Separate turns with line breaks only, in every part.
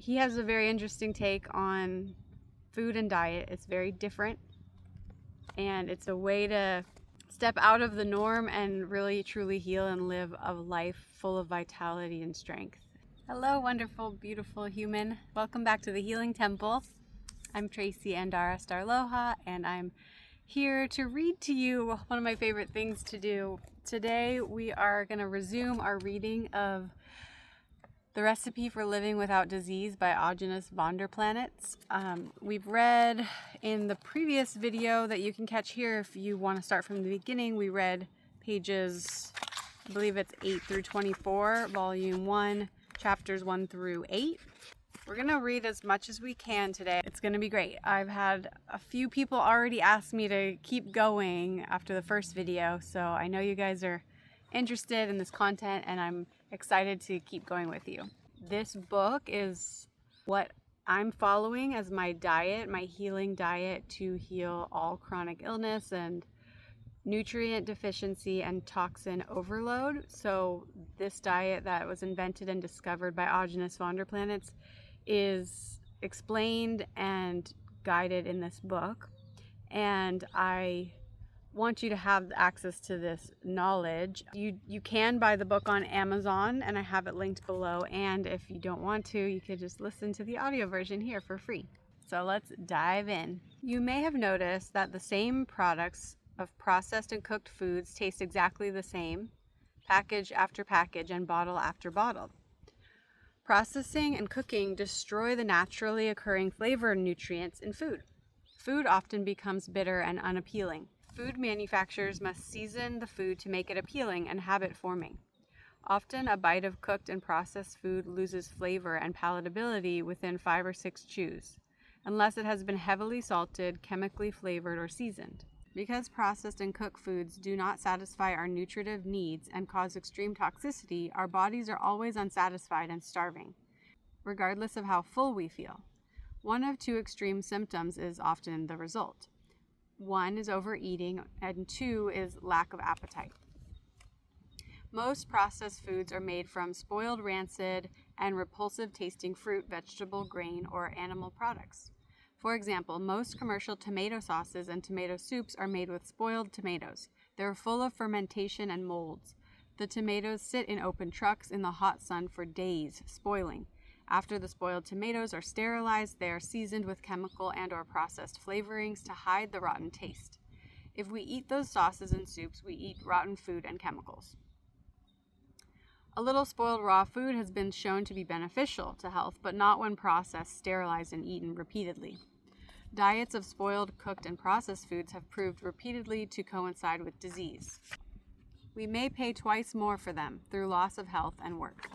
He has a very interesting take on food and diet. It's very different, and it's a way to step out of the norm and really truly heal and live a life full of vitality and strength. Hello, wonderful, beautiful human. Welcome back to the Healing Temple. I'm Tracy Andara Starloha, and I'm here to read to you one of my favorite things to do. Today we are going to resume our reading of The Recipe for Living Without Disease by Aajonus Vonderplanitz. We've read in the previous video that you can catch here if you want to start from the beginning. We read pages, I believe it's 8 through 24, volume 1, chapters 1 through 8. We're going to read as much as we can today. It's going to be great. I've had a few people already ask me to keep going after the first video, so I know you guys are interested in this content, and I'm excited to keep going with you. This book is what I'm following as my diet, my healing diet to heal all chronic illness and nutrient deficiency and toxin overload. So this diet that was invented and discovered by Aajonus Vonderplanitz is explained and guided in this book, and I want you to have access to this knowledge. You can buy the book on Amazon, and I have it linked below, and if you don't want to, you could just listen to the audio version here for free. So let's dive in. You may have noticed that the same products of processed and cooked foods taste exactly the same, package after package and bottle after bottle. Processing and cooking destroy the naturally occurring flavor nutrients in food. Food often becomes bitter and unappealing. Food manufacturers must season the food to make it appealing and habit-forming. Often, a bite of cooked and processed food loses flavor and palatability within 5 or 6 chews, unless it has been heavily salted, chemically flavored, or seasoned. Because processed and cooked foods do not satisfy our nutritive needs and cause extreme toxicity, our bodies are always unsatisfied and starving, regardless of how full we feel. One of 2 extreme symptoms is often the result. 1 is overeating, and 2 is lack of appetite. Most processed foods are made from spoiled, rancid, and repulsive tasting fruit, vegetable, grain, or animal products. For example, most commercial tomato sauces and tomato soups are made with spoiled tomatoes. They're full of fermentation and molds. The tomatoes sit in open trucks in the hot sun for days, spoiling. After the spoiled tomatoes are sterilized, they are seasoned with chemical and/or processed flavorings to hide the rotten taste. If we eat those sauces and soups, we eat rotten food and chemicals. A little spoiled raw food has been shown to be beneficial to health, but not when processed, sterilized, and eaten repeatedly. Diets of spoiled, cooked, and processed foods have proved repeatedly to coincide with disease. We may pay twice more for them through loss of health and work.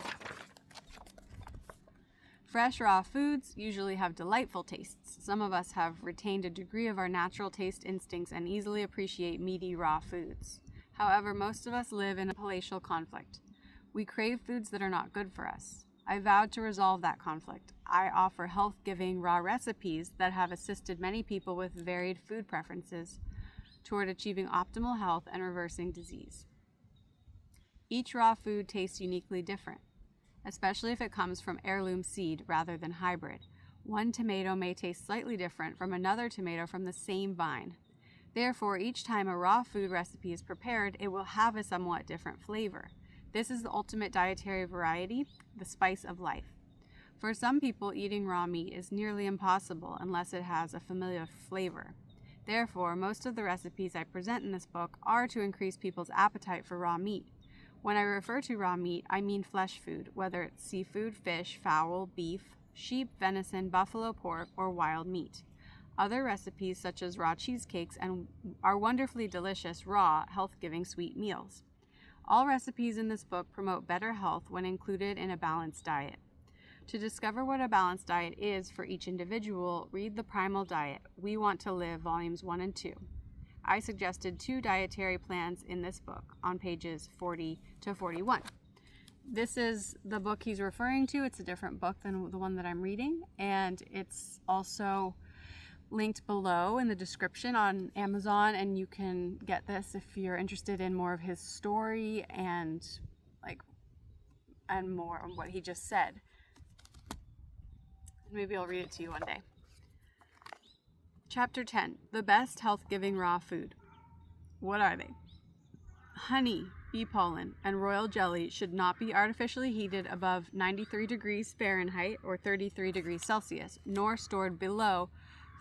Fresh, raw foods usually have delightful tastes. Some of us have retained a degree of our natural taste instincts and easily appreciate meaty, raw foods. However, most of us live in a palatial conflict. We crave foods that are not good for us. I vowed to resolve that conflict. I offer health-giving raw recipes that have assisted many people with varied food preferences toward achieving optimal health and reversing disease. Each raw food tastes uniquely different, especially if it comes from heirloom seed rather than hybrid. One tomato may taste slightly different from another tomato from the same vine. Therefore, each time a raw food recipe is prepared, it will have a somewhat different flavor. This is the ultimate dietary variety, the spice of life. For some people, eating raw meat is nearly impossible unless it has a familiar flavor. Therefore, most of the recipes I present in this book are to increase people's appetite for raw meat. When I refer to raw meat, I mean flesh food, whether it's seafood, fish, fowl, beef, sheep, venison, buffalo pork, or wild meat. Other recipes, such as raw cheesecakes, are wonderfully delicious, raw, health-giving sweet meals. All recipes in this book promote better health when included in a balanced diet. To discover what a balanced diet is for each individual, read The Primal Diet, We Want to Live, Volumes 1 and 2. I suggested 2 dietary plans in this book on pages 40 to 41. This is the book he's referring to. It's a different book than the one that I'm reading, and it's also linked below in the description on Amazon, and you can get this if you're interested in more of his story and more on what he just said. Maybe I'll read it to you one day. Chapter 10, the best health-giving raw food. What are they? Honey, bee pollen, and royal jelly should not be artificially heated above 93 degrees Fahrenheit or 33 degrees Celsius, nor stored below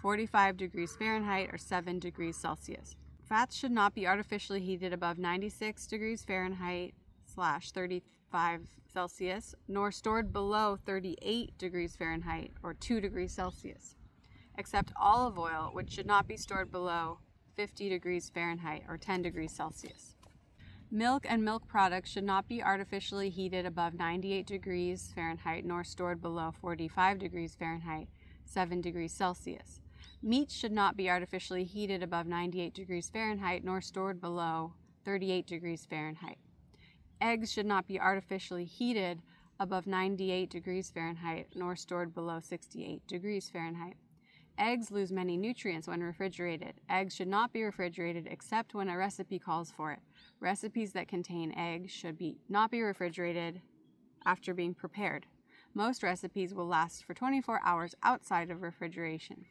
45 degrees Fahrenheit or 7 degrees Celsius. Fats should not be artificially heated above 96 degrees Fahrenheit / 35 Celsius, nor stored below 38 degrees Fahrenheit or 2 degrees Celsius, except olive oil, which should not be stored below 50 degrees Fahrenheit or 10 degrees Celsius. Milk and milk products should not be artificially heated above 98 degrees Fahrenheit nor stored below 45 degrees Fahrenheit, 7 degrees Celsius. Meat should not be artificially heated above 98 degrees Fahrenheit nor stored below 38 degrees Fahrenheit. Eggs should not be artificially heated above 98 degrees Fahrenheit nor stored below 68 degrees Fahrenheit. Eggs lose many nutrients when refrigerated. Eggs should not be refrigerated except when a recipe calls for it. Recipes that contain eggs should not be refrigerated after being prepared. Most recipes will last for 24 hours outside of refrigeration.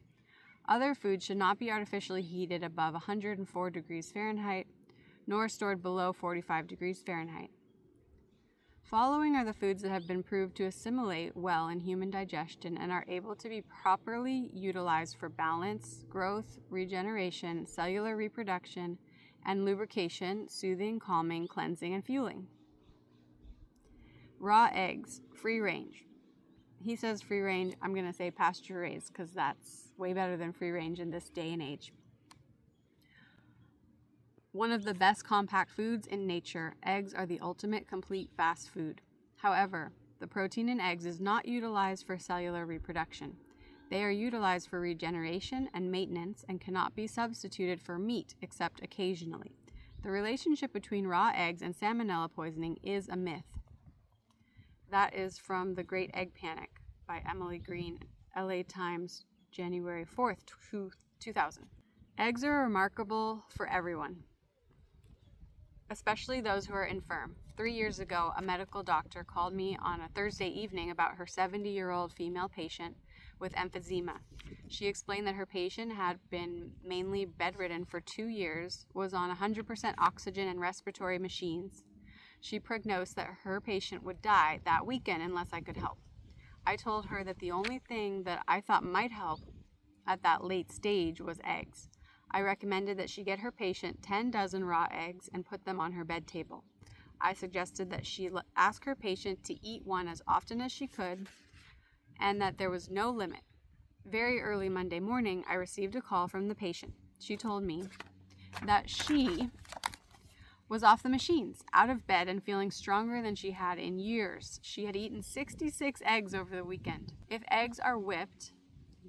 Other foods should not be artificially heated above 104 degrees Fahrenheit, nor stored below 45 degrees Fahrenheit. Following are the foods that have been proved to assimilate well in human digestion and are able to be properly utilized for balance, growth, regeneration, cellular reproduction, and lubrication, soothing, calming, cleansing, and fueling. Raw eggs, free range. He says free range, I'm going to say pasture raised because that's way better than free range in this day and age. One of the best compact foods in nature, eggs are the ultimate complete fast food. However, the protein in eggs is not utilized for cellular reproduction. They are utilized for regeneration and maintenance and cannot be substituted for meat except occasionally. The relationship between raw eggs and salmonella poisoning is a myth. That is from The Great Egg Panic by Emily Green, LA Times, January 4th, 2000. Eggs are remarkable for everyone, especially those who are infirm. 3 years ago, a medical doctor called me on a Thursday evening about her 70-year-old female patient with emphysema. She explained that her patient had been mainly bedridden for 2 years, was on 100% oxygen and respiratory machines. She prognosed that her patient would die that weekend unless I could help. I told her that the only thing that I thought might help at that late stage was eggs. I recommended that she get her patient 10 dozen raw eggs and put them on her bed table. I suggested that she ask her patient to eat one as often as she could and that there was no limit. Very early Monday morning, I received a call from the patient. She told me that she was off the machines, out of bed, and feeling stronger than she had in years. She had eaten 66 eggs over the weekend. If eggs are whipped,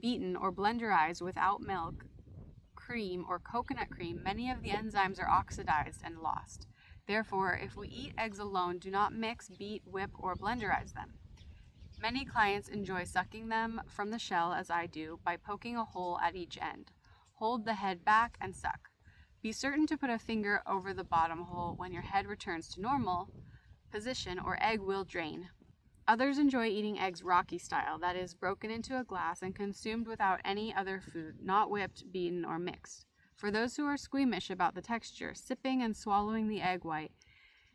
beaten, or blenderized without milk, cream, or coconut cream, many of the enzymes are oxidized and lost. Therefore, if we eat eggs alone, do not mix, beat, whip, or blenderize them. Many clients enjoy sucking them from the shell, as I do, by poking a hole at each end. Hold the head back and suck. Be certain to put a finger over the bottom hole when your head returns to normal position, or egg will drain. Others enjoy eating eggs Rocky style, that is, broken into a glass and consumed without any other food, not whipped, beaten, or mixed. For those who are squeamish about the texture, sipping and swallowing the egg white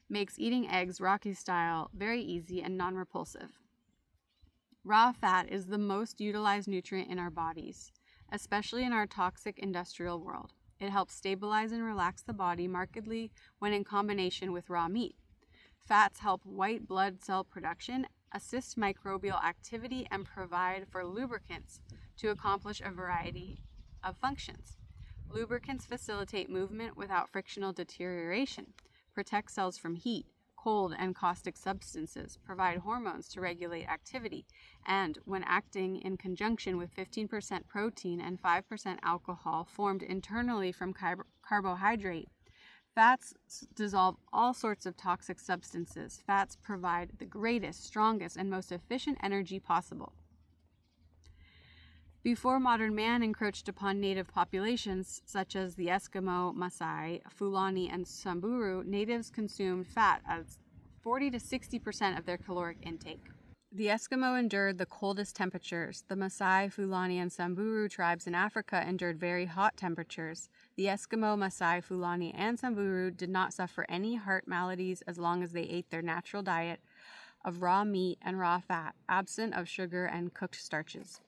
makes eating eggs Rocky style very easy and non-repulsive. Raw fat is the most utilized nutrient in our bodies, especially in our toxic industrial world. It helps stabilize and relax the body markedly when in combination with raw meat. Fats help white blood cell production, assist microbial activity, and provide for lubricants to accomplish a variety of functions. Lubricants facilitate movement without frictional deterioration, protect cells from heat, cold, and caustic substances, provide hormones to regulate activity, and, when acting in conjunction with 15% protein and 5% alcohol formed internally from carbohydrate, fats dissolve all sorts of toxic substances. Fats provide the greatest, strongest, and most efficient energy possible. Before modern man encroached upon native populations such as the Eskimo, Maasai, Fulani, and Samburu, natives consumed fat as 40 to 60% of their caloric intake. The Eskimo endured the coldest temperatures. The Maasai, Fulani, and Samburu tribes in Africa endured very hot temperatures. The Eskimo, Maasai, Fulani, and Samburu did not suffer any heart maladies as long as they ate their natural diet of raw meat and raw fat, absent of sugar and cooked starches.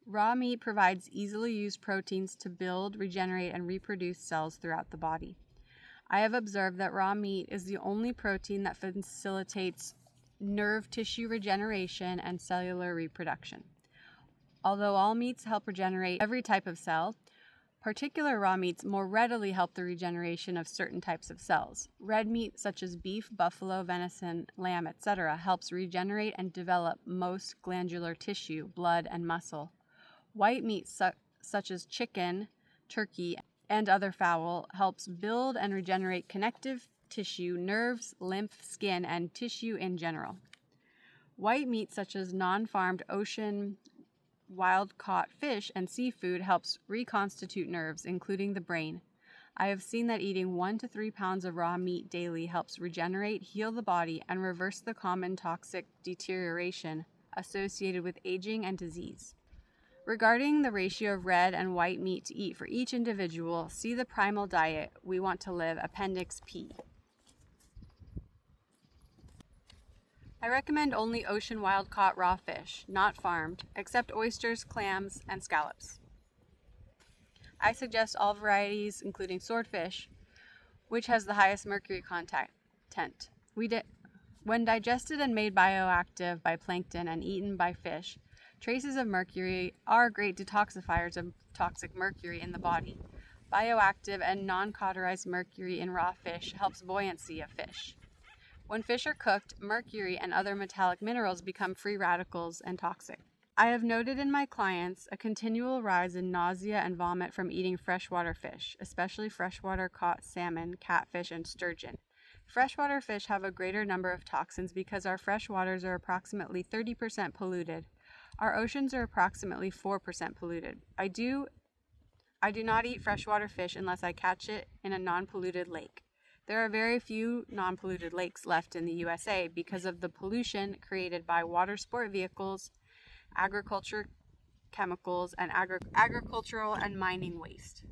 Raw meat provides easily used proteins to build, regenerate, and reproduce cells throughout the body. I have observed that raw meat is the only protein that facilitates nerve tissue regeneration and cellular reproduction. Although all meats help regenerate every type of cell, particular raw meats more readily help the regeneration of certain types of cells. Red meat, such as beef, buffalo, venison, lamb, etc., helps regenerate and develop most glandular tissue, blood, and muscle. White meat, such as chicken, turkey, and other fowl, helps build and regenerate connective tissue, nerves, lymph, skin, and tissue in general. White meat, such as non-farmed ocean, wild-caught fish, and seafood, helps reconstitute nerves, including the brain. I have seen that eating 1 to 3 pounds of raw meat daily helps regenerate, heal the body, and reverse the common toxic deterioration associated with aging and disease. Regarding the ratio of red and white meat to eat for each individual, see the Primal Diet We Want to Live, Appendix P. I recommend only ocean wild-caught raw fish, not farmed, except oysters, clams, and scallops. I suggest all varieties, including swordfish, which has the highest mercury content. When digested and made bioactive by plankton and eaten by fish, traces of mercury are great detoxifiers of toxic mercury in the body. Bioactive and non-cauterized mercury in raw fish helps buoyancy of fish. When fish are cooked, mercury and other metallic minerals become free radicals and toxic. I have noted in my clients a continual rise in nausea and vomit from eating freshwater fish, especially freshwater caught salmon, catfish, and sturgeon. Freshwater fish have a greater number of toxins because our freshwaters are approximately 30% polluted. Our oceans are approximately 4% polluted. I do not eat freshwater fish unless I catch it in a non-polluted lake. There are very few non-polluted lakes left in the USA because of the pollution created by water sport vehicles, agriculture chemicals, and agricultural and mining waste.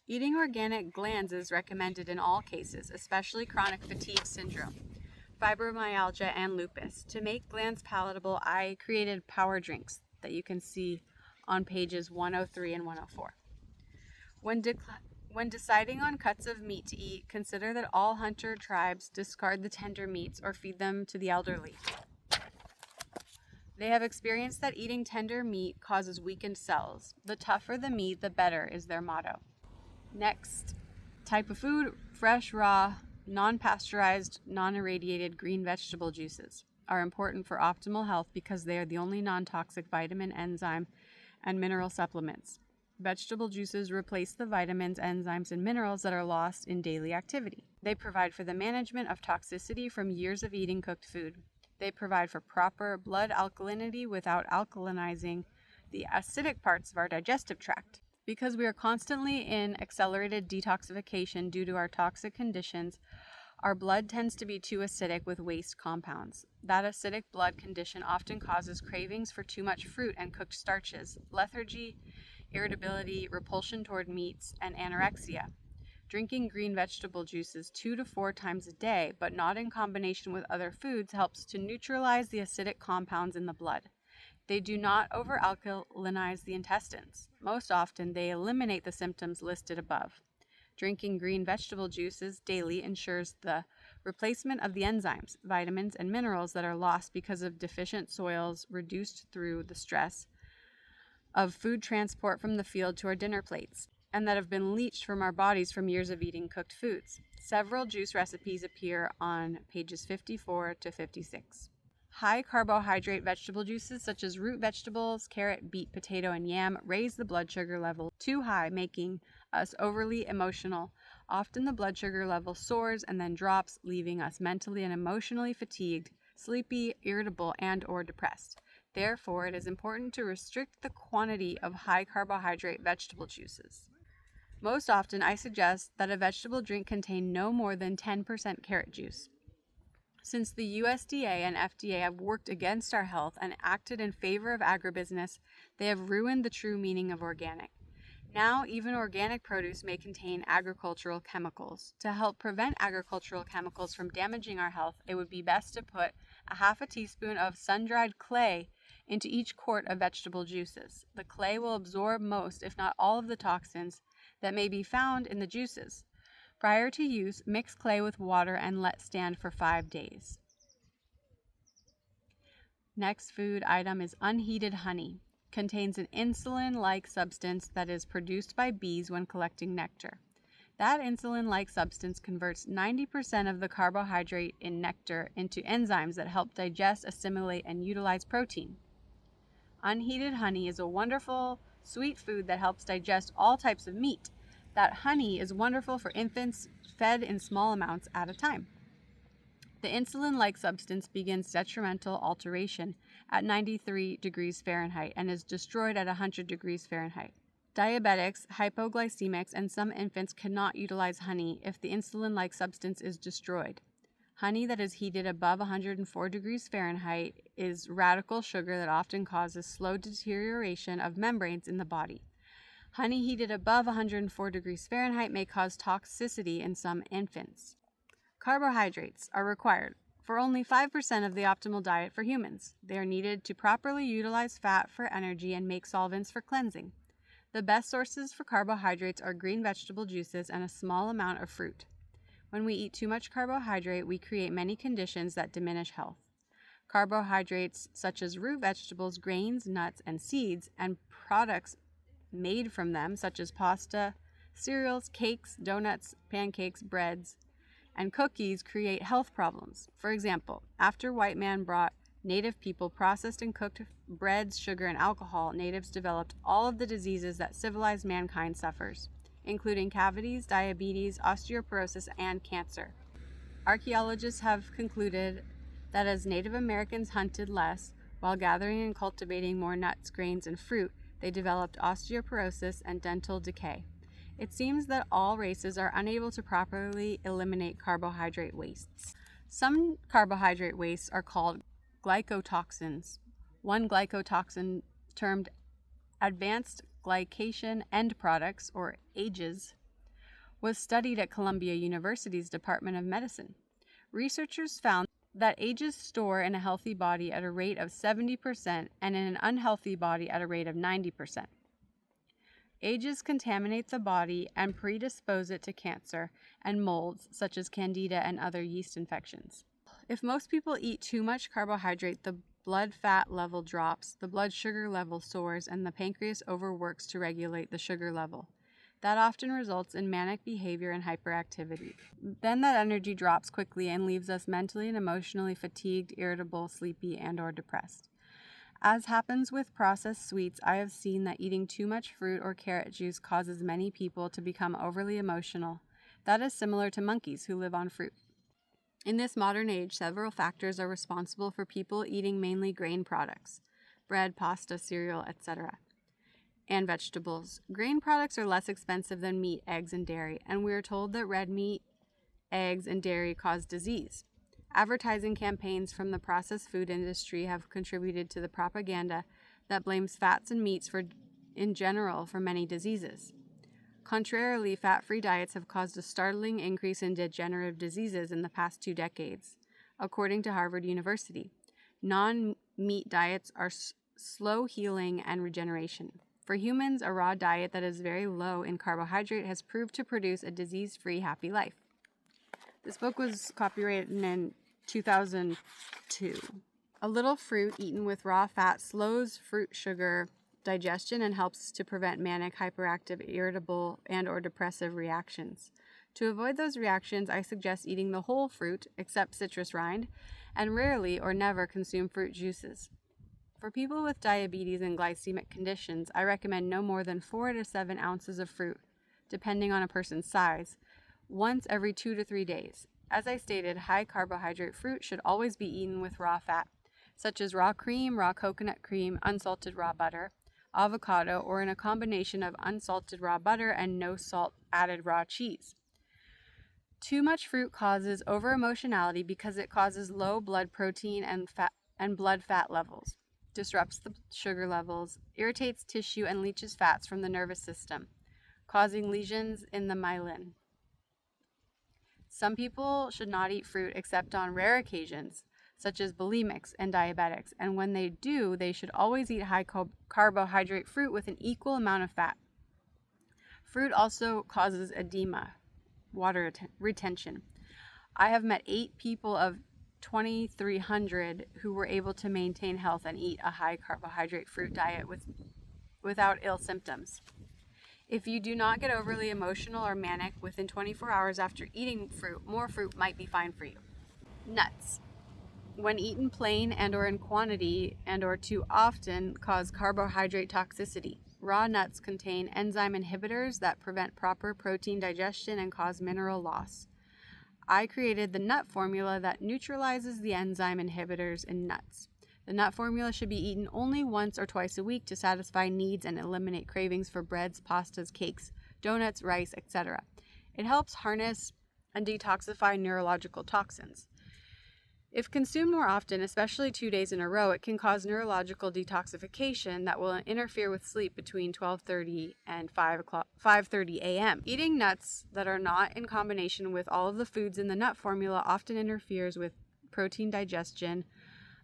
Eating organic glands is recommended in all cases, especially chronic fatigue syndrome, fibromyalgia, and lupus. To make glands palatable, I created power drinks that you can see on pages 103 and 104. When deciding on cuts of meat to eat, consider that all hunter tribes discard the tender meats or feed them to the elderly. They have experienced that eating tender meat causes weakened cells. The tougher the meat, the better is their motto. Next type of food, fresh, raw, non-pasteurized, non-irradiated green vegetable juices are important for optimal health because they are the only non-toxic vitamin, enzyme, and mineral supplements. Vegetable juices replace the vitamins, enzymes, and minerals that are lost in daily activity. They provide for the management of toxicity from years of eating cooked food. They provide for proper blood alkalinity without alkalinizing the acidic parts of our digestive tract. Because we are constantly in accelerated detoxification due to our toxic conditions, our blood tends to be too acidic with waste compounds. That acidic blood condition often causes cravings for too much fruit and cooked starches, lethargy, irritability, repulsion toward meats, and anorexia. Drinking green vegetable juices 2 to 4 times a day, but not in combination with other foods, helps to neutralize the acidic compounds in the blood. They do not over-alkalinize the intestines. Most often, they eliminate the symptoms listed above. Drinking green vegetable juices daily ensures the replacement of the enzymes, vitamins, and minerals that are lost because of deficient soils reduced through the stress of food transport from the field to our dinner plates, and that have been leached from our bodies from years of eating cooked foods. Several juice recipes appear on pages 54 to 56. High carbohydrate vegetable juices such as root vegetables, carrot, beet, potato, and yam raise the blood sugar level too high, making us overly emotional. Often the blood sugar level soars and then drops, leaving us mentally and emotionally fatigued, sleepy, irritable, and/or depressed. Therefore, it is important to restrict the quantity of high carbohydrate vegetable juices. Most often, I suggest that a vegetable drink contain no more than 10% carrot juice. Since the USDA and FDA have worked against our health and acted in favor of agribusiness, they have ruined the true meaning of organic. Now, even organic produce may contain agricultural chemicals. To help prevent agricultural chemicals from damaging our health, it would be best to put a half a teaspoon of sun-dried clay into each quart of vegetable juices. The clay will absorb most, if not all, of the toxins that may be found in the juices. Prior to use, mix clay with water and let stand for 5 days. Next food item is unheated honey. Contains an insulin-like substance that is produced by bees when collecting nectar. That insulin-like substance converts 90% of the carbohydrate in nectar into enzymes that help digest, assimilate, and utilize protein. Unheated honey is a wonderful, sweet food that helps digest all types of meat. That honey is wonderful for infants fed in small amounts at a time. The insulin-like substance begins detrimental alteration at 93 degrees Fahrenheit and is destroyed at 100 degrees Fahrenheit. Diabetics, hypoglycemics, and some infants cannot utilize honey if the insulin-like substance is destroyed. Honey that is heated above 104 degrees Fahrenheit is radical sugar that often causes slow deterioration of membranes in the body. Honey heated above 104 degrees Fahrenheit may cause toxicity in some infants. Carbohydrates are required for only 5% of the optimal diet for humans. They are needed to properly utilize fat for energy and make solvents for cleansing. The best sources for carbohydrates are green vegetable juices and a small amount of fruit. When we eat too much carbohydrate, we create many conditions that diminish health. Carbohydrates such as root vegetables, grains, nuts, and seeds, and products made from them, such as pasta, cereals, cakes, donuts, pancakes, breads, and cookies, create health problems. For example, after white man brought native people processed and cooked breads, sugar, and alcohol, natives developed all of the diseases that civilized mankind suffers, including cavities, diabetes, osteoporosis, and cancer. Archaeologists have concluded that as Native Americans hunted less while gathering and cultivating more nuts, grains, and fruit, they developed osteoporosis and dental decay. It seems that all races are unable to properly eliminate carbohydrate wastes. Some carbohydrate wastes are called glycotoxins. One glycotoxin, termed advanced glycation end products, or AGEs, was studied at Columbia University's Department of Medicine. Researchers found that AGEs store in a healthy body at a rate of 70% and in an unhealthy body at a rate of 90%. AGEs contaminate the body and predispose it to cancer and molds such as candida and other yeast infections. If most people eat too much carbohydrate, the blood fat level drops, the blood sugar level soars, and the pancreas overworks to regulate the sugar level. That often results in manic behavior and hyperactivity. Then that energy drops quickly and leaves us mentally and emotionally fatigued, irritable, sleepy, and/or depressed. As happens with processed sweets, I have seen that eating too much fruit or carrot juice causes many people to become overly emotional. That is similar to monkeys who live on fruit. In this modern age, several factors are responsible for people eating mainly grain products, bread, pasta, cereal, etc., and vegetables. Grain products are less expensive than meat, eggs, and dairy, and we are told that red meat, eggs, and dairy cause disease. Advertising campaigns from the processed food industry have contributed to the propaganda that blames fats and meats in general for many diseases. Contrarily, fat-free diets have caused a startling increase in degenerative diseases in the past 2 decades, according to Harvard University. Non-meat diets are slow healing and regeneration. For humans, a raw diet that is very low in carbohydrate has proved to produce a disease-free, happy life. This book was copyrighted in 2002. A little fruit eaten with raw fat slows fruit sugar digestion and helps to prevent manic, hyperactive, irritable, and/or depressive reactions. To avoid those reactions, I suggest eating the whole fruit, except citrus rind, and rarely or never consume fruit juices. For people with diabetes and glycemic conditions, I recommend no more than 4 to 7 ounces of fruit, depending on a person's size, once every 2 to 3 days. As I stated, high carbohydrate fruit should always be eaten with raw fat, such as raw cream, raw coconut cream, unsalted raw butter, avocado, or in a combination of unsalted raw butter and no salt added raw cheese. Too much fruit causes over-emotionality because it causes low blood protein and blood fat levels, disrupts the sugar levels, irritates tissue, and leaches fats from the nervous system, causing lesions in the myelin. Some people should not eat fruit except on rare occasions, such as bulimics and diabetics, and when they do, they should always eat high carbohydrate fruit with an equal amount of fat. Fruit also causes edema, water retention. I have met 8 people of 2,300 who were able to maintain health and eat a high carbohydrate fruit diet without ill symptoms. If you do not get overly emotional or manic within 24 hours after eating fruit, more fruit might be fine for you. Nuts, when eaten plain and or in quantity and or too often, cause carbohydrate toxicity. Raw nuts contain enzyme inhibitors that prevent proper protein digestion and cause mineral loss. I created the nut formula that neutralizes the enzyme inhibitors in nuts. The nut formula should be eaten only once or twice a week to satisfy needs and eliminate cravings for breads, pastas, cakes, donuts, rice, etc. It helps harness and detoxify neurological toxins. If consumed more often, especially 2 days in a row, it can cause neurological detoxification that will interfere with sleep between 12:30 and 5:30 a.m. Eating nuts that are not in combination with all of the foods in the nut formula often interferes with protein digestion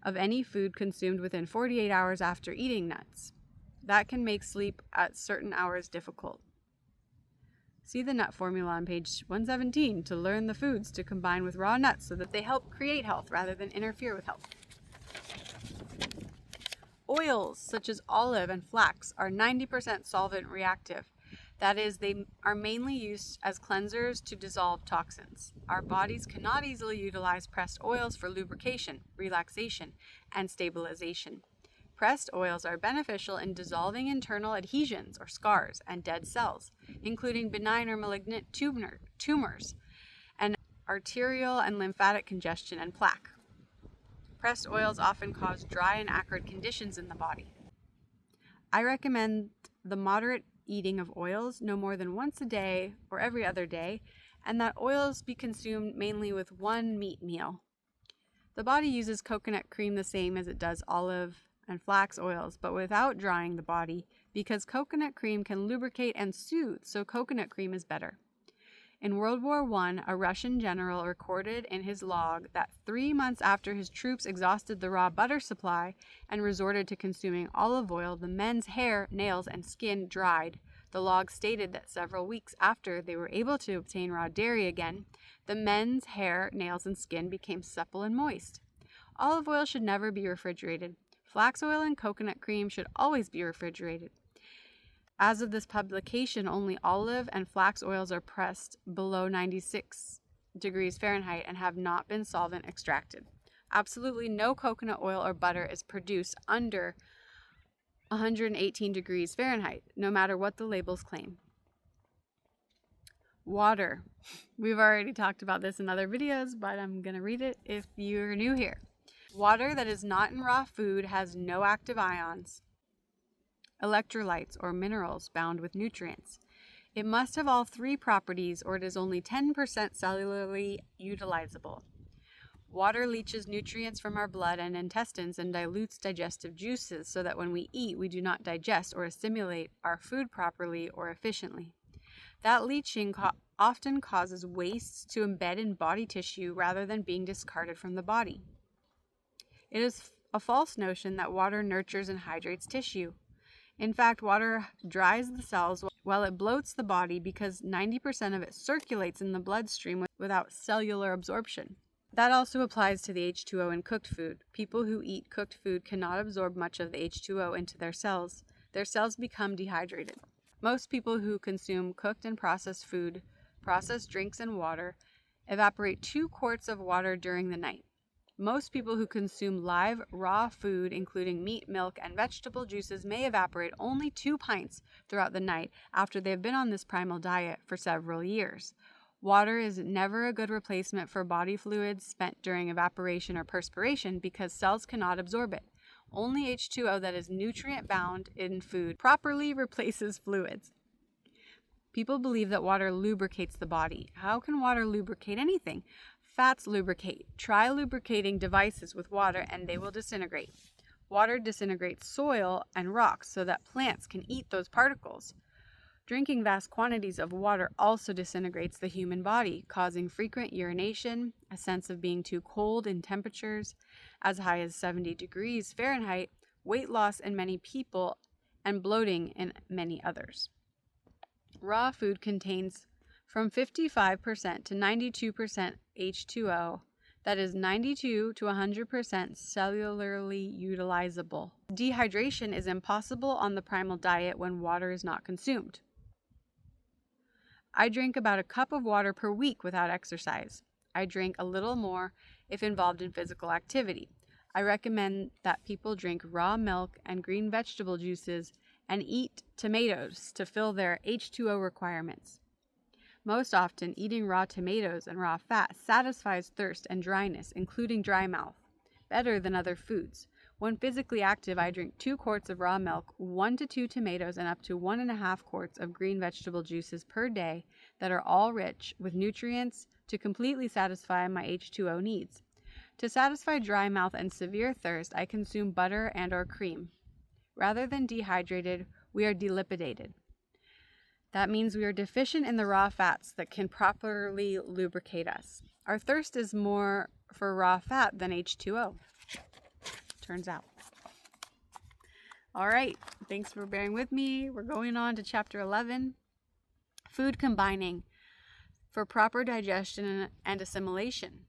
of any food consumed within 48 hours after eating nuts. That can make sleep at certain hours difficult. See the nut formula on page 117 to learn the foods to combine with raw nuts so that they help create health rather than interfere with health. Oils such as olive and flax are 90% solvent reactive. That is, they are mainly used as cleansers to dissolve toxins. Our bodies cannot easily utilize pressed oils for lubrication, relaxation, and stabilization. Pressed oils are beneficial in dissolving internal adhesions or scars and dead cells, including benign or malignant tumors, and arterial and lymphatic congestion and plaque. Pressed oils often cause dry and acrid conditions in the body. I recommend the moderate eating of oils no more than once a day or every other day, and that oils be consumed mainly with one meat meal. The body uses coconut cream the same as it does olive and flax oils, but without drying the body, because coconut cream can lubricate and soothe, so coconut cream is better. In World War I, a Russian general recorded in his log that 3 months after his troops exhausted the raw butter supply and resorted to consuming olive oil, the men's hair, nails, and skin dried. The log stated that several weeks after they were able to obtain raw dairy again, the men's hair, nails, and skin became supple and moist. Olive oil should never be refrigerated. Flax oil and coconut cream should always be refrigerated. As of this publication, only olive and flax oils are pressed below 96 degrees Fahrenheit and have not been solvent extracted. Absolutely no coconut oil or butter is produced under 118 degrees Fahrenheit, no matter what the labels claim. Water. We've already talked about this in other videos, but I'm going to read it if you're new here. Water that is not in raw food has no active ions, electrolytes, or minerals bound with nutrients. It must have all 3 properties, or it is only 10% cellularly utilizable. Water leaches nutrients from our blood and intestines and dilutes digestive juices so that when we eat, we do not digest or assimilate our food properly or efficiently. That leaching often causes wastes to embed in body tissue rather than being discarded from the body. It is a false notion that water nurtures and hydrates tissue. In fact, water dries the cells while it bloats the body because 90% of it circulates in the bloodstream without cellular absorption. That also applies to the H2O in cooked food. People who eat cooked food cannot absorb much of the H2O into their cells. Their cells become dehydrated. Most people who consume cooked and processed food, processed drinks, and water evaporate 2 quarts of water during the night. Most people who consume live, raw food, including meat, milk, and vegetable juices, may evaporate only 2 pints throughout the night after they've been on this primal diet for several years. Water is never a good replacement for body fluids spent during evaporation or perspiration because cells cannot absorb it. Only H2O that is nutrient-bound in food properly replaces fluids. People believe that water lubricates the body. How can water lubricate anything? Fats lubricate. Try lubricating devices with water and they will disintegrate. Water disintegrates soil and rocks so that plants can eat those particles. Drinking vast quantities of water also disintegrates the human body, causing frequent urination, a sense of being too cold in temperatures as high as 70 degrees Fahrenheit, weight loss in many people, and bloating in many others. Raw food contains from 55% to 92% H2O, that is 92 to 100% cellularly utilizable. Dehydration is impossible on the primal diet when water is not consumed. I drink about a cup of water per week without exercise. I drink a little more if involved in physical activity. I recommend that people drink raw milk and green vegetable juices and eat tomatoes to fill their H2O requirements. Most often, eating raw tomatoes and raw fat satisfies thirst and dryness, including dry mouth, better than other foods. When physically active, I drink 2 quarts of raw milk, 1 to 2 tomatoes, and up to 1.5 quarts of green vegetable juices per day that are all rich with nutrients to completely satisfy my H2O needs. To satisfy dry mouth and severe thirst, I consume butter and or cream. Rather than dehydrated, we are delipidated. That means we are deficient in the raw fats that can properly lubricate us. Our thirst is more for raw fat than H2O. Turns out. All right, thanks for bearing with me. We're going on to chapter 11, food combining for proper digestion and assimilation.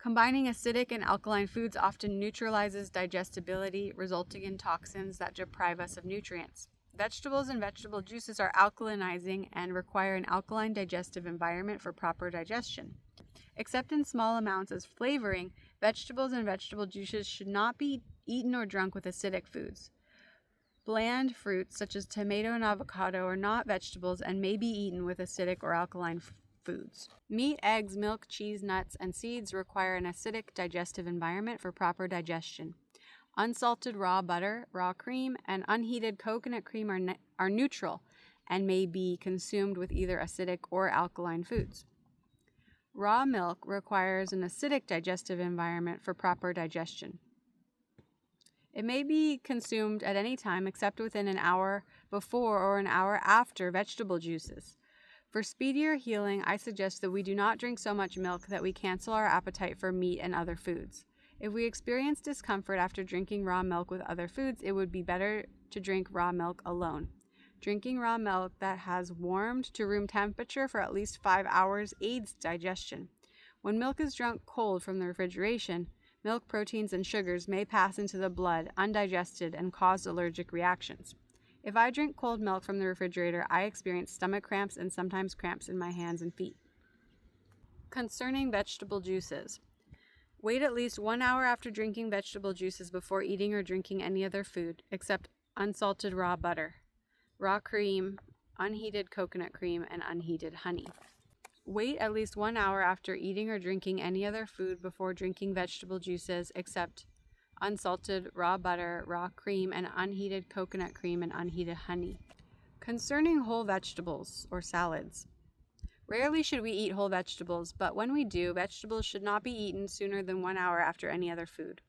Combining acidic and alkaline foods often neutralizes digestibility, resulting in toxins that deprive us of nutrients. Vegetables and vegetable juices are alkalinizing and require an alkaline digestive environment for proper digestion. Except in small amounts as flavoring, vegetables and vegetable juices should not be eaten or drunk with acidic foods. Bland fruits such as tomato and avocado are not vegetables and may be eaten with acidic or alkaline foods. Meat, eggs, milk, cheese, nuts, and seeds require an acidic digestive environment for proper digestion. Unsalted raw butter, raw cream, and unheated coconut cream are neutral and may be consumed with either acidic or alkaline foods. Raw milk requires an acidic digestive environment for proper digestion. It may be consumed at any time except within an hour before or an hour after vegetable juices. For speedier healing, I suggest that we do not drink so much milk that we cancel our appetite for meat and other foods. If we experience discomfort after drinking raw milk with other foods, it would be better to drink raw milk alone. Drinking raw milk that has warmed to room temperature for at least 5 hours aids digestion. When milk is drunk cold from the refrigeration, milk proteins and sugars may pass into the blood undigested and cause allergic reactions. If I drink cold milk from the refrigerator, I experience stomach cramps and sometimes cramps in my hands and feet. Concerning vegetable juices. Wait at least 1 hour after drinking vegetable juices before eating or drinking any other food, except unsalted raw butter, raw cream, unheated coconut cream, and unheated honey. Wait at least 1 hour after eating or drinking any other food before drinking vegetable juices, except unsalted raw butter, raw cream, and unheated coconut cream and unheated honey. Concerning whole vegetables or salads. Rarely should we eat whole vegetables, but when we do, vegetables should not be eaten sooner than 1 hour after any other food.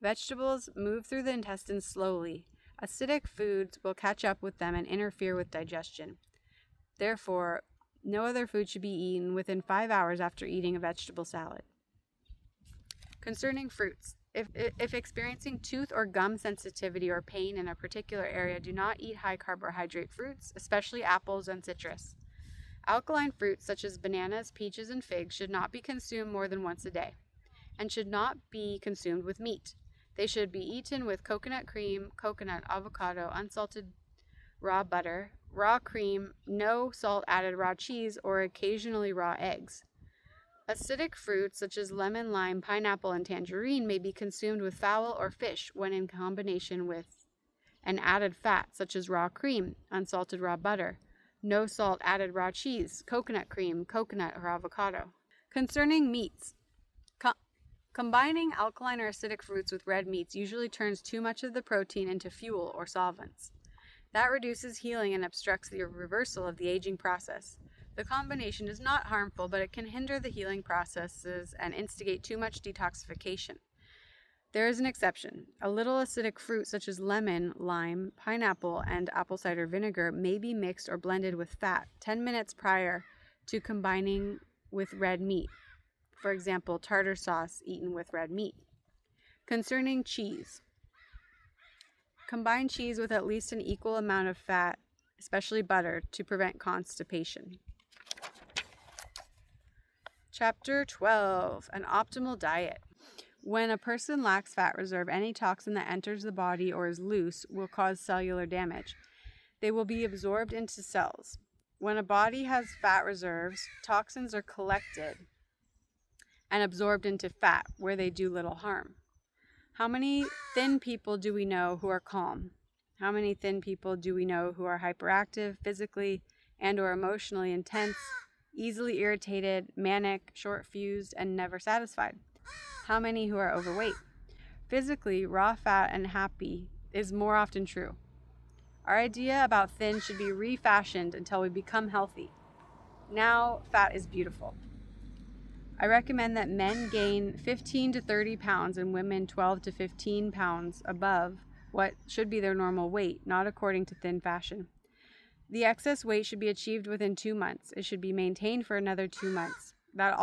Vegetables move through the intestines slowly. Acidic foods will catch up with them and interfere with digestion. Therefore, no other food should be eaten within 5 hours after eating a vegetable salad. Concerning fruits. If experiencing tooth or gum sensitivity or pain in a particular area, do not eat high carbohydrate fruits, especially apples and citrus. Alkaline fruits such as bananas, peaches, and figs should not be consumed more than once a day and should not be consumed with meat. They should be eaten with coconut cream, coconut, avocado, unsalted raw butter, raw cream, no salt added raw cheese, or occasionally raw eggs. Acidic fruits such as lemon, lime, pineapple, and tangerine may be consumed with fowl or fish when in combination with an added fat such as raw cream, unsalted raw butter, no salt added raw cheese, coconut cream, coconut, or avocado. Concerning meats, combining alkaline or acidic fruits with red meats usually turns too much of the protein into fuel or solvents. That reduces healing and obstructs the reversal of the aging process. The combination is not harmful, but it can hinder the healing processes and instigate too much detoxification. There is an exception. A little acidic fruit such as lemon, lime, pineapple, and apple cider vinegar may be mixed or blended with fat 10 minutes prior to combining with red meat. For example, tartar sauce eaten with red meat. Concerning cheese, combine cheese with at least an equal amount of fat, especially butter, to prevent constipation. Chapter 12, an optimal diet. When a person lacks fat reserve, any toxin that enters the body or is loose will cause cellular damage. They will be absorbed into cells. When a body has fat reserves, toxins are collected and absorbed into fat, where they do little harm. How many thin people do we know who are calm? How many thin people do we know who are hyperactive, physically and or emotionally intense, easily irritated, manic, short-fused, and never satisfied? How many who are overweight? Physically, raw fat and happy is more often true. Our idea about thin should be refashioned until we become healthy. Now, fat is beautiful. I recommend that men gain 15 to 30 pounds and women 12 to 15 pounds above what should be their normal weight, not according to thin fashion. The excess weight should be achieved within 2 months. It should be maintained for another 2 months. That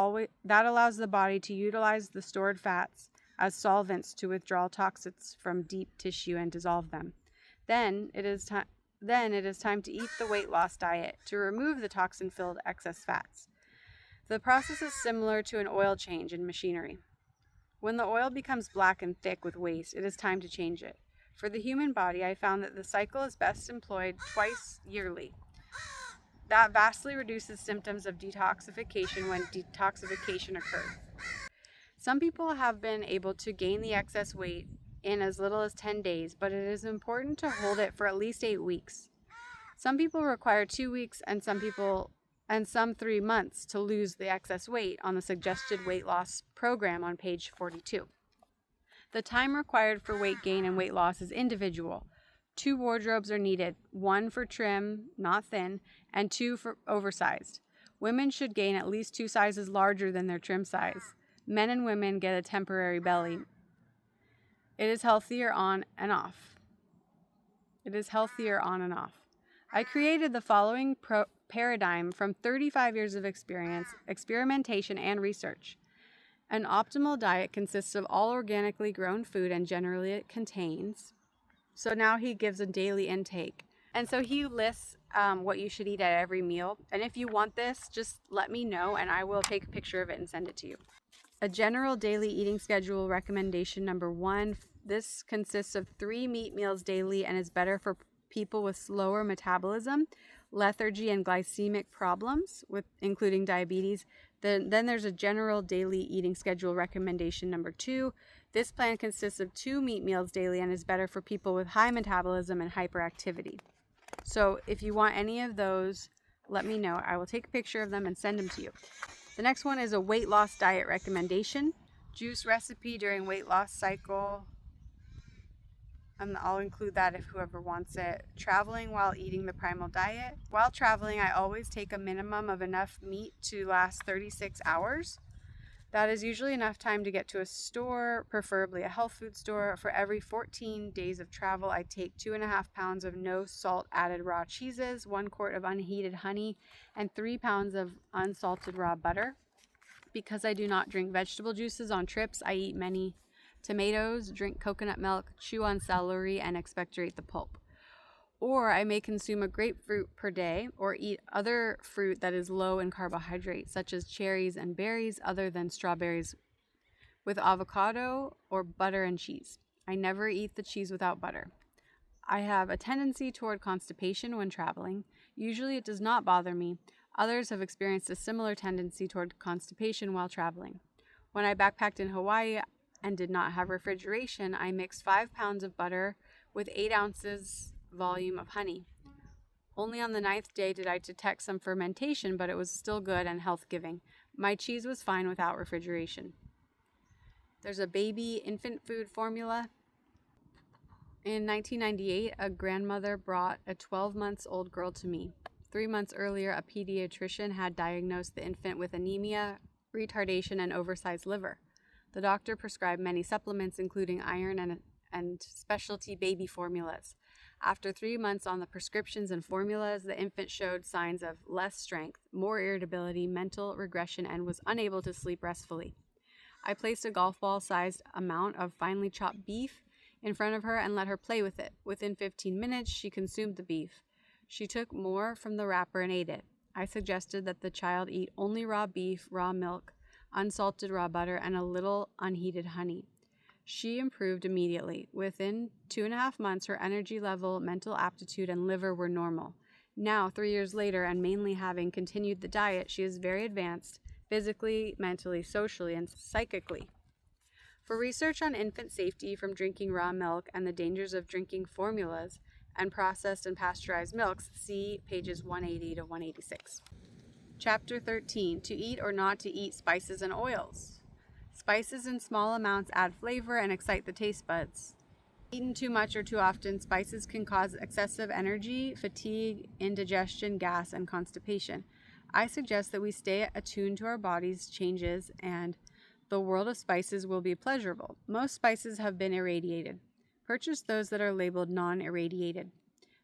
allows the body to utilize the stored fats as solvents to withdraw toxins from deep tissue and dissolve them. Then it is time to eat the weight loss diet to remove the toxin-filled excess fats. The process is similar to an oil change in machinery. When the oil becomes black and thick with waste, it is time to change it. For the human body, I found that the cycle is best employed twice yearly. That vastly reduces symptoms of detoxification when detoxification occurs. Some people have been able to gain the excess weight in as little as 10 days, but it is important to hold it for at least 8 weeks. Some people require 2 weeks and some 3 months to lose the excess weight on the suggested weight loss program on page 42. The time required for weight gain and weight loss is individual. 2 wardrobes are needed, 1 for trim, not thin, and 2 for oversized. Women should gain at least 2 sizes larger than their trim size. Men and women get a temporary belly. It is healthier on and off. I created the following paradigm from 35 years of experience, experimentation, and research. An optimal diet consists of all organically grown food, and generally it contains. So now he gives a daily intake. And so he lists what you should eat at every meal. And if you want this, just let me know and I will take a picture of it and send it to you. A general daily eating schedule recommendation number 1. This consists of 3 meat meals daily and is better for people with slower metabolism, lethargy, and glycemic problems, including diabetes. Then there's a general daily eating schedule recommendation number 2. This plan consists of 2 meat meals daily and is better for people with high metabolism and hyperactivity. So if you want any of those, let me know. I will take a picture of them and send them to you. The next one is a weight loss diet recommendation. Juice recipe during weight loss cycle. I'll include that if whoever wants it. Traveling while eating the primal diet. While traveling, I always take a minimum of enough meat to last 36 hours. That is usually enough time to get to a store, preferably a health food store. For every 14 days of travel, I take 2.5 pounds of no salt added raw cheeses, 1 quart of unheated honey, and 3 pounds of unsalted raw butter. Because I do not drink vegetable juices on trips, I eat many tomatoes, drink coconut milk, chew on celery, and expectorate the pulp. Or I may consume a grapefruit per day or eat other fruit that is low in carbohydrates, such as cherries and berries other than strawberries, with avocado or butter and cheese. I never eat the cheese without butter. I have a tendency toward constipation when traveling. Usually it does not bother me. Others have experienced a similar tendency toward constipation while traveling. When I backpacked in Hawaii and did not have refrigeration, I mixed 5 pounds of butter with 8 ounces volume of honey. Only on the 9th day did I detect some fermentation, but it was still good and health-giving. My cheese was fine without refrigeration. There's a baby infant food formula. In 1998, a grandmother brought a 12-month-old girl to me. 3 months earlier, a pediatrician had diagnosed the infant with anemia, retardation, and oversized liver. The doctor prescribed many supplements, including iron and specialty baby formulas. After 3 months on the prescriptions and formulas, the infant showed signs of less strength, more irritability, mental regression, and was unable to sleep restfully. I placed a golf ball-sized amount of finely chopped beef in front of her and let her play with it. Within 15 minutes, she consumed the beef. She took more from the wrapper and ate it. I suggested that the child eat only raw beef, raw milk, unsalted raw butter, and a little unheated honey. She improved immediately. Within 2.5 months, her energy level, mental aptitude, and liver were normal. Now, 3 years later, and mainly having continued the diet, she is very advanced, physically, mentally, socially, and psychically. For research on infant safety from drinking raw milk and the dangers of drinking formulas and processed and pasteurized milks, see pages 180 to 186. Chapter 13, to eat or not to eat spices and oils. Spices in small amounts add flavor and excite the taste buds. Eaten too much or too often, spices can cause excessive energy, fatigue, indigestion, gas, and constipation. I suggest that we stay attuned to our body's changes, and the world of spices will be pleasurable. Most spices have been irradiated. Purchase those that are labeled non-irradiated.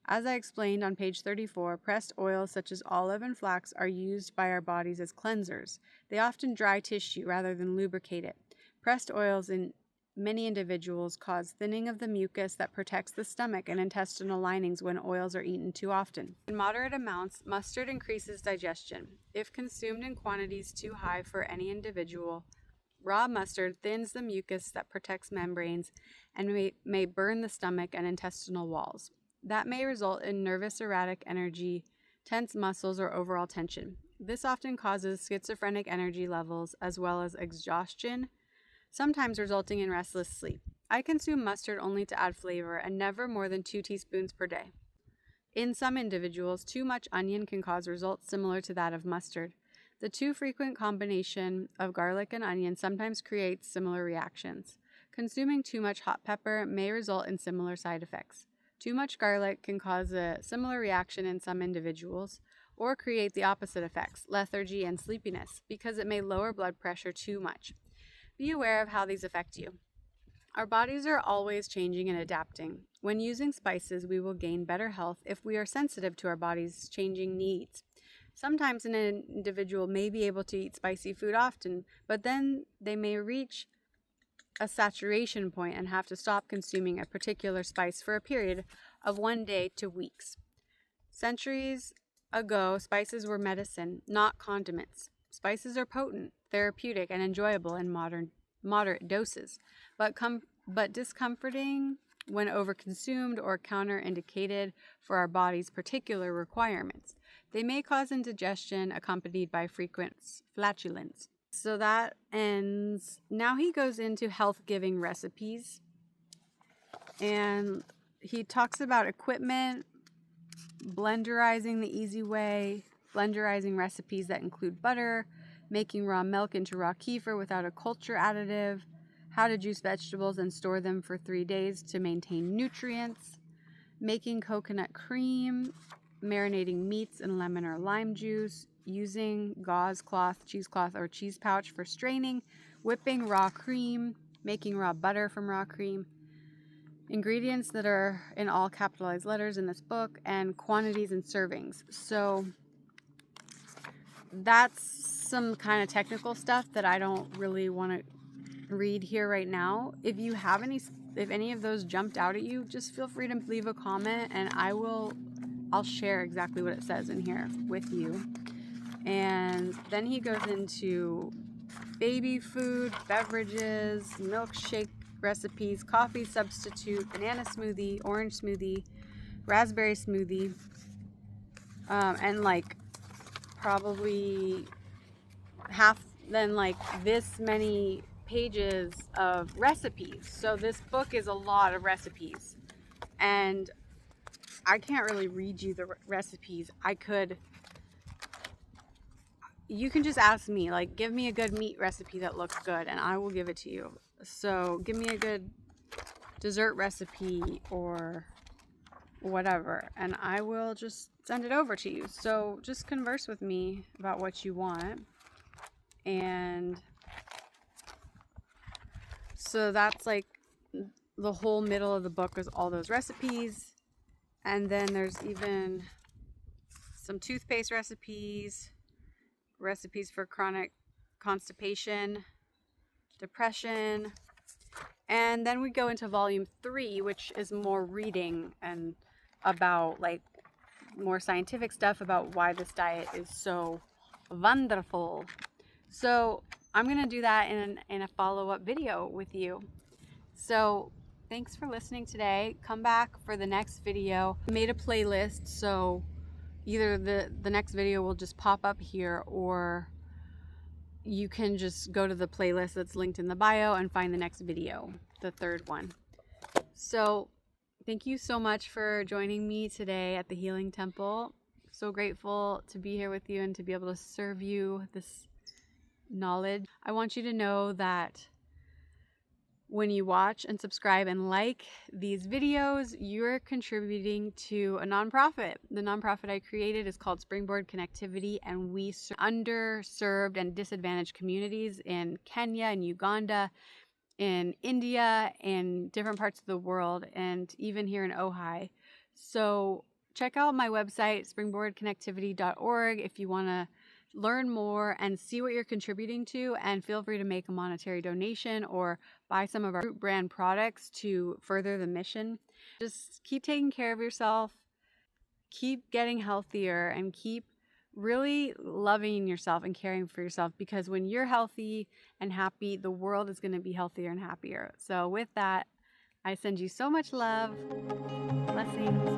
As I explained on page 34, pressed oils such as olive and flax are used by our bodies as cleansers. They often dry tissue rather than lubricate it. Pressed oils in many individuals cause thinning of the mucus that protects the stomach and intestinal linings when oils are eaten too often. In moderate amounts, mustard increases digestion. If consumed in quantities too high for any individual, raw mustard thins the mucus that protects membranes and may burn the stomach and intestinal walls. That may result in nervous erratic energy, tense muscles, or overall tension. This often causes schizophrenic energy levels as well as exhaustion, sometimes resulting in restless sleep. I consume mustard only to add flavor and never more than 2 teaspoons per day. In some individuals, too much onion can cause results similar to that of mustard. The too frequent combination of garlic and onion sometimes creates similar reactions. Consuming too much hot pepper may result in similar side effects. Too much garlic can cause a similar reaction in some individuals, or create the opposite effects, lethargy and sleepiness, because it may lower blood pressure too much. Be aware of how these affect you. Our bodies are always changing and adapting. When using spices, we will gain better health if we are sensitive to our body's changing needs. Sometimes an individual may be able to eat spicy food often, but then they may reach a saturation point and have to stop consuming a particular spice for a period of 1 day to weeks. Centuries ago, spices were medicine, not condiments. Spices are potent, therapeutic, and enjoyable in moderate doses, but discomforting when overconsumed or counterindicated for our body's particular requirements. They may cause indigestion accompanied by frequent flatulence. So that ends. Now he goes into health-giving recipes, and he talks about equipment, blenderizing the easy way, blenderizing recipes that include butter, making raw milk into raw kefir without a culture additive, how to juice vegetables and store them for 3 days to maintain nutrients, making coconut cream, marinating meats in lemon or lime juice, using gauze cloth, cheesecloth, or cheese pouch for straining, whipping raw cream, making raw butter from raw cream, ingredients that are in all capitalized letters in this book, and quantities and servings. So that's some kind of technical stuff that I don't really want to read here right now. If any of those jumped out at you, just feel free to leave a comment, and I'll share exactly what it says in here with you. And then he goes into baby food, beverages, milkshake recipes, coffee substitute, banana smoothie, orange smoothie, raspberry smoothie, and like probably this many pages of recipes. So this book is a lot of recipes, and I can't really read you the recipes. You can just ask me, like, give me a good meat recipe that looks good, and I will give it to you. So give me a good dessert recipe or whatever, and I will just send it over to you. So just converse with me about what you want. And so that's like the whole middle of the book is all those recipes. And then there's even some toothpaste recipes, recipes for chronic constipation, depression. And then we go into volume 3, which is more reading and about like more scientific stuff about why this diet is so wonderful. So I'm gonna do that in a follow-up video with you. So thanks for listening today. Come back for the next video. I made a playlist, so either the next video will just pop up here, or you can just go to the playlist that's linked in the bio and find the next video, the third one. So thank you so much for joining me today at the Healing Temple. So grateful to be here with you and to be able to serve you this knowledge. I want you to know that when you watch and subscribe and like these videos, you're contributing to a nonprofit. The nonprofit I created is called Springboard Connectivity, and we serve underserved and disadvantaged communities in Kenya and Uganda, in India, in different parts of the world, and even here in Ojai. So check out my website, springboardconnectivity.org, if you want to learn more and see what you're contributing to, and feel free to make a monetary donation or buy some of our Root brand products to further the mission. Just keep taking care of yourself, keep getting healthier, and keep really loving yourself and caring for yourself, because when you're healthy and happy, the world is going to be healthier and happier. So with that, I send you so much love. Blessings.